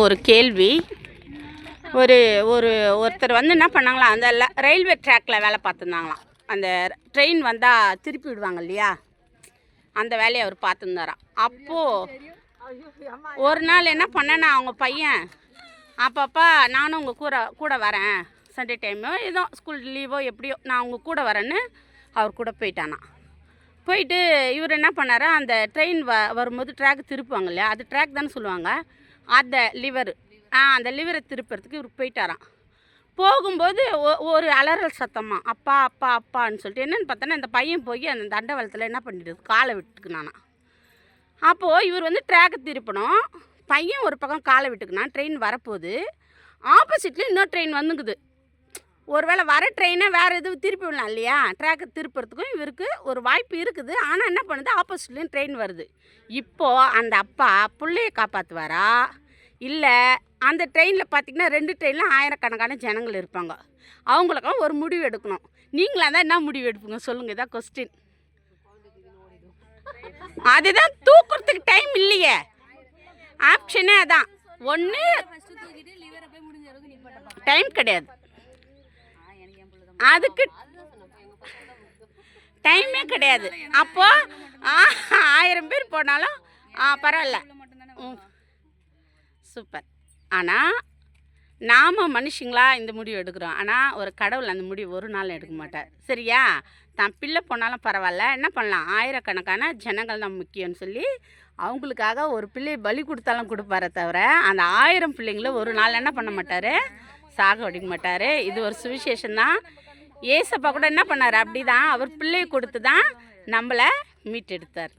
ஒரு கேள்வி. ஒருத்தர் வந்து என்ன பண்ணாங்களாம், அந்த ரயில்வே ட்ராக்கில் வேலை பார்த்துருந்தாங்களாம். அந்த ட்ரெயின் வந்தால் திருப்பி விடுவாங்க இல்லையா, அந்த வேலையை அவர் பார்த்துருந்தாராம். அப்போது ஒரு நாள் என்ன பண்ணேன்னா, அவங்க பையன், அப்பப்பா நானும் உங்கள் கூட வரேன், சண்டே டைமோ ஏதோ ஸ்கூல் லீவோ எப்படியோ நான் உங்கள் கூட வரேன்னு அவர் கூட போயிட்டானா. போயிட்டு இவர் என்ன பண்ணார், அந்த ட்ரெயின் வரும்போது ட்ராக் திருப்புவாங்க இல்லையா, அது ட்ராக் தானே சொல்லுவாங்க, அந்த அந்த லிவரை திருப்புறதுக்கு இவர் போயிட்டாராம். போகும்போது ஒரு அலறல் சத்தமாக அப்பா அப்பா அப்பான்னு சொல்லிட்டு என்னென்னு பார்த்தோன்னா, இந்த பையன் போய் அந்த தண்டவாளத்தில் என்ன பண்ணிடுது, காலை விட்டுக்குனானா. அப்போது இவர் வந்து ட்ராக்கை திருப்பணும், பையன் ஒரு பக்கம் காலை விட்டுக்குனான். ட்ரெயின் வரப்போகுது, ஆப்போசிட்லேயும் இன்னொரு ட்ரெயின் வந்துக்குது. ஒருவேளை வர ட்ரெயினை வேறு எதுவும் திருப்பி விடலாம் இல்லையா, ட்ராக்கை திருப்புறதுக்கும் இவருக்கு ஒரு வாய்ப்பு இருக்குது. ஆனால் என்ன பண்ணுது, ஆப்போசிட்லேயும் ட்ரெயின் வருது. இப்போது அந்த அப்பா பிள்ளையை காப்பாற்றுவாரா, இல்லை அந்த ட்ரெயினில் பார்த்திங்கன்னா 2 ட்ரெயினில் ஆயிரக்கணக்கான ஜனங்கள் இருப்பாங்க, அவங்களுக்கும் ஒரு முடிவு எடுக்கணும். நீங்களாக தான் என்ன முடிவு எடுப்பீங்க சொல்லுங்கள், இதான் கொஸ்டின். அதுதான் தூக்குறதுக்கு டைம் இல்லையே, ஆப்ஷனே அதான். ஒன்று டைம் கிடையாது, அதுக்கு டைமே கிடையாது. அப்போது 1000 பேர் போனாலும் பரவாயில்ல, சூப்பர். ஆனால் நாம் மனுஷங்களா இந்த முடிவு எடுக்கிறோம், ஆனால் ஒரு கடவுள் அந்த முடிவு ஒரு நாள் எடுக்க மாட்டார். சரியா, தான் பிள்ளை போனாலும் பரவாயில்ல, என்ன பண்ணலாம், ஆயிரக்கணக்கான ஜனங்கள் தான் முக்கியம்னு சொல்லி அவங்களுக்காக ஒரு பிள்ளையை பலி கொடுத்தாலும் கொடுப்பாரே தவிர, அந்த 1000 பிள்ளைங்கள ஒரு நாள் என்ன பண்ண மாட்டார், சாக அடிக்க மாட்டார். இது ஒரு சுவிசேஷன் தான். ஏசப்பா கூட என்ன பண்ணார், அப்படி தான் அவர் பிள்ளையை கொடுத்து தான் நம்மளை மீட்டெடுத்தார்.